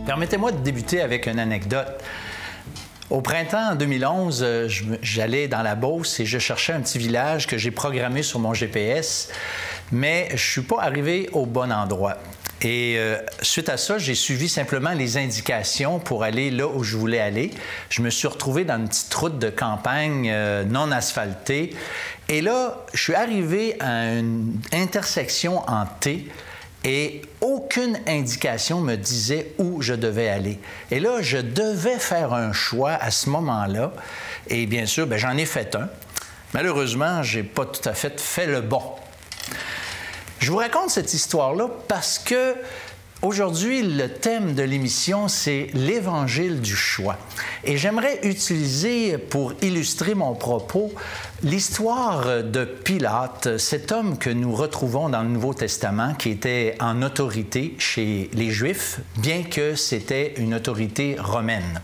Permettez-moi de débuter avec une anecdote. Au printemps 2011, j'allais dans la Beauce et je cherchais un petit village que j'ai programmé sur mon GPS, mais je ne suis pas arrivé au bon endroit. Et suite à ça, j'ai suivi simplement les indications pour aller là où je voulais aller. Je me suis retrouvé dans une petite route de campagne non asphaltée. Et là, je suis arrivé à une intersection en T et aucune indication me disait où je devais aller. Et là, je devais faire un choix à ce moment-là. Et bien sûr, j'en ai fait un. Malheureusement, je n'ai pas tout à fait le bon. Je vous raconte cette histoire-là parce que aujourd'hui, le thème de l'émission, c'est l'Évangile du choix. Et j'aimerais utiliser, pour illustrer mon propos, l'histoire de Pilate, cet homme que nous retrouvons dans le Nouveau Testament, qui était en autorité chez les Juifs, bien que c'était une autorité romaine.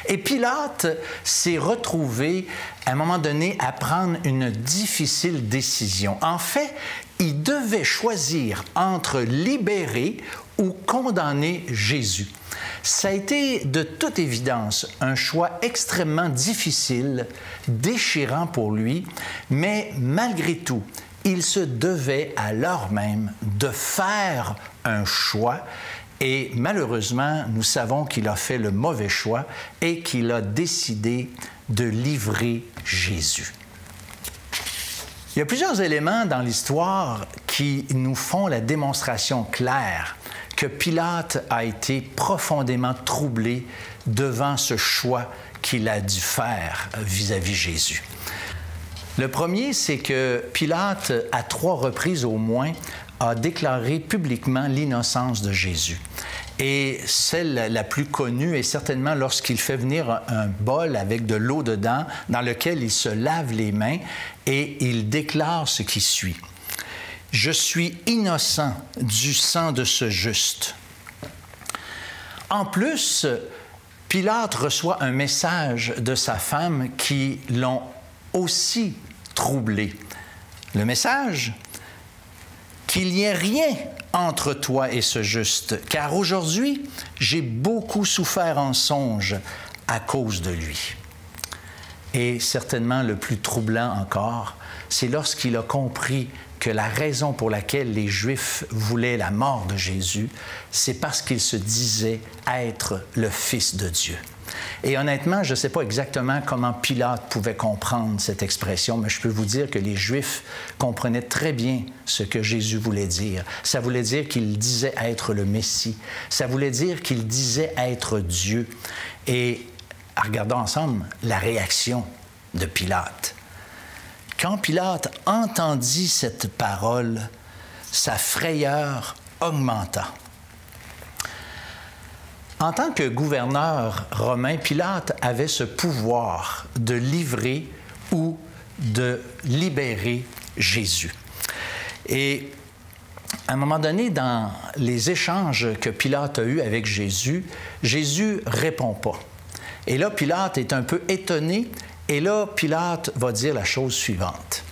Et Pilate s'est retrouvé, à un moment donné, à prendre une difficile décision. En fait, il devait choisir entre libérer ou condamner Jésus. Ça a été de toute évidence un choix extrêmement difficile, déchirant pour lui, mais malgré tout, il se devait à l'heure même de faire un choix. Et malheureusement, nous savons qu'il a fait le mauvais choix et qu'il a décidé de livrer Jésus. Il y a plusieurs éléments dans l'histoire qui nous font la démonstration claire que Pilate a été profondément troublé devant ce choix qu'il a dû faire vis-à-vis Jésus. Le premier, c'est que Pilate, à 3 reprises au moins, a déclaré publiquement l'innocence de Jésus. Et celle la plus connue est certainement lorsqu'il fait venir un bol avec de l'eau dedans, dans lequel il se lave les mains et il déclare ce qui suit. « Je suis innocent du sang de ce juste. » En plus, Pilate reçoit un message de sa femme qui l'ont aussi troublé. Le message: qu'il n'y ait rien entre toi et ce juste, car aujourd'hui, j'ai beaucoup souffert en songe à cause de lui. Et certainement le plus troublant encore, c'est lorsqu'il a compris que la raison pour laquelle les Juifs voulaient la mort de Jésus, c'est parce qu'il se disait être le Fils de Dieu. Et honnêtement, je ne sais pas exactement comment Pilate pouvait comprendre cette expression, mais je peux vous dire que les Juifs comprenaient très bien ce que Jésus voulait dire. Ça voulait dire qu'il disait être le Messie. Ça voulait dire qu'il disait être Dieu. Et regardons ensemble la réaction de Pilate. Quand Pilate entendit cette parole, sa frayeur augmenta. En tant que gouverneur romain, Pilate avait ce pouvoir de livrer ou de libérer Jésus. Et à un moment donné, dans les échanges que Pilate a eus avec Jésus, Jésus ne répond pas. Et là, Pilate est un peu étonné, et là, Pilate va dire la chose suivante.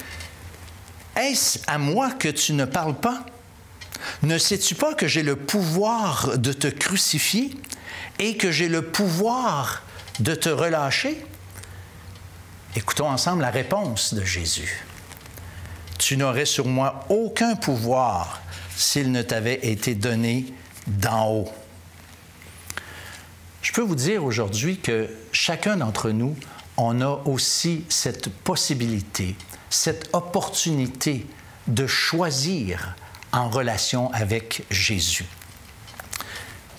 « Est-ce à moi que tu ne parles pas? Ne sais-tu pas que j'ai le pouvoir de te crucifier et que j'ai le pouvoir de te relâcher? » Écoutons ensemble la réponse de Jésus. « Tu n'aurais sur moi aucun pouvoir s'il ne t'avait été donné d'en haut. » Je peux vous dire aujourd'hui que chacun d'entre nous, on a aussi cette possibilité, cette opportunité de choisir en relation avec Jésus.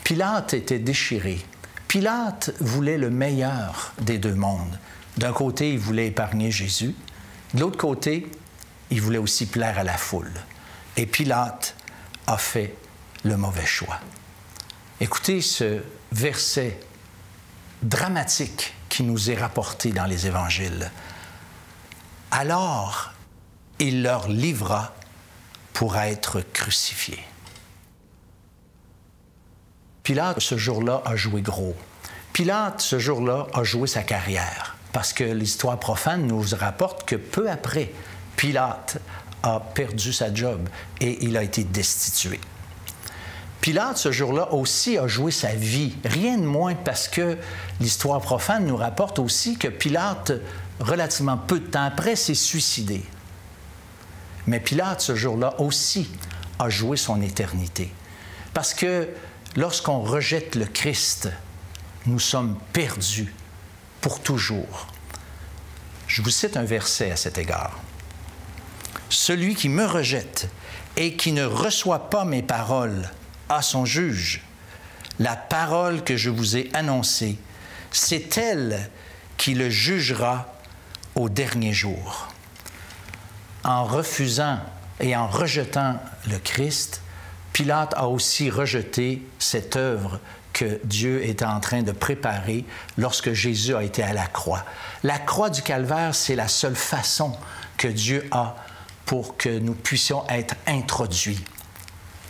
Pilate était déchiré. Pilate voulait le meilleur des deux mondes. D'un côté, il voulait épargner Jésus. De l'autre côté, il voulait aussi plaire à la foule. Et Pilate a fait le mauvais choix. Écoutez ce verset dramatique qui nous est rapporté dans les Évangiles. « Alors, il leur livra pour être crucifié. » Pilate, ce jour-là, a joué gros. Pilate, ce jour-là, a joué sa carrière, parce que l'histoire profane nous rapporte que peu après, Pilate a perdu sa job et il a été destitué. Pilate, ce jour-là, aussi a joué sa vie. Rien de moins parce que l'histoire profane nous rapporte aussi que Pilate, relativement peu de temps après, s'est suicidé. Mais Pilate, ce jour-là, aussi a joué son éternité. Parce que lorsqu'on rejette le Christ, nous sommes perdus pour toujours. Je vous cite un verset à cet égard. « Celui qui me rejette et qui ne reçoit pas mes paroles à son juge. La parole que je vous ai annoncée, c'est elle qui le jugera au dernier jour. » En refusant et en rejetant le Christ, Pilate a aussi rejeté cette œuvre que Dieu était en train de préparer lorsque Jésus a été à la croix. La croix du Calvaire, c'est la seule façon que Dieu a pour que nous puissions être introduits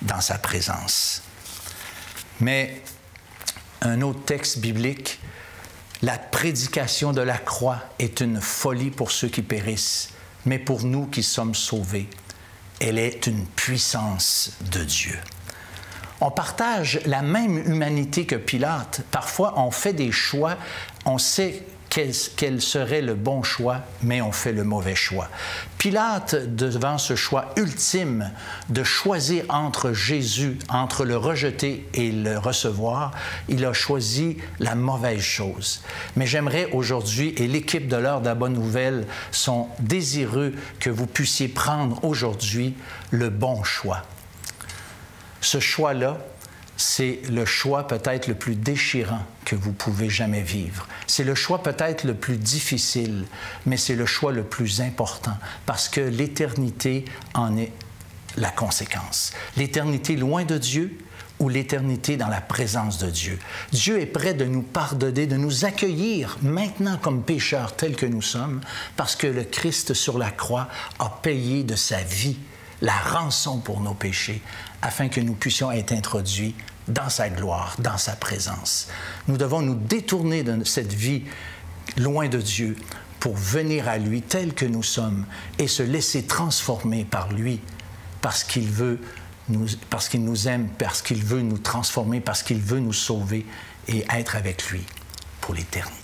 dans sa présence. Mais un autre texte biblique, la prédication de la croix est une folie pour ceux qui périssent, mais pour nous qui sommes sauvés, elle est une puissance de Dieu. On partage la même humanité que Pilate. Parfois, on fait des choix, on sait quel serait le bon choix, mais on fait le mauvais choix. Pilate, devant ce choix ultime de choisir entre Jésus, entre le rejeter et le recevoir, il a choisi la mauvaise chose. Mais j'aimerais aujourd'hui, et l'équipe de l'Heure de la Bonne Nouvelle sont désireux que vous puissiez prendre aujourd'hui le bon choix. Ce choix-là, c'est le choix peut-être le plus déchirant que vous pouvez jamais vivre. C'est le choix peut-être le plus difficile, mais c'est le choix le plus important parce que l'éternité en est la conséquence. L'éternité loin de Dieu ou l'éternité dans la présence de Dieu. Dieu est prêt de nous pardonner, de nous accueillir maintenant comme pécheurs tels que nous sommes parce que le Christ sur la croix a payé de sa vie la rançon pour nos péchés, afin que nous puissions être introduits dans sa gloire, dans sa présence. Nous devons nous détourner de cette vie loin de Dieu pour venir à lui tel que nous sommes et se laisser transformer par lui parce qu'il nous aime, parce qu'il veut nous transformer, parce qu'il veut nous sauver et être avec lui pour l'éternité.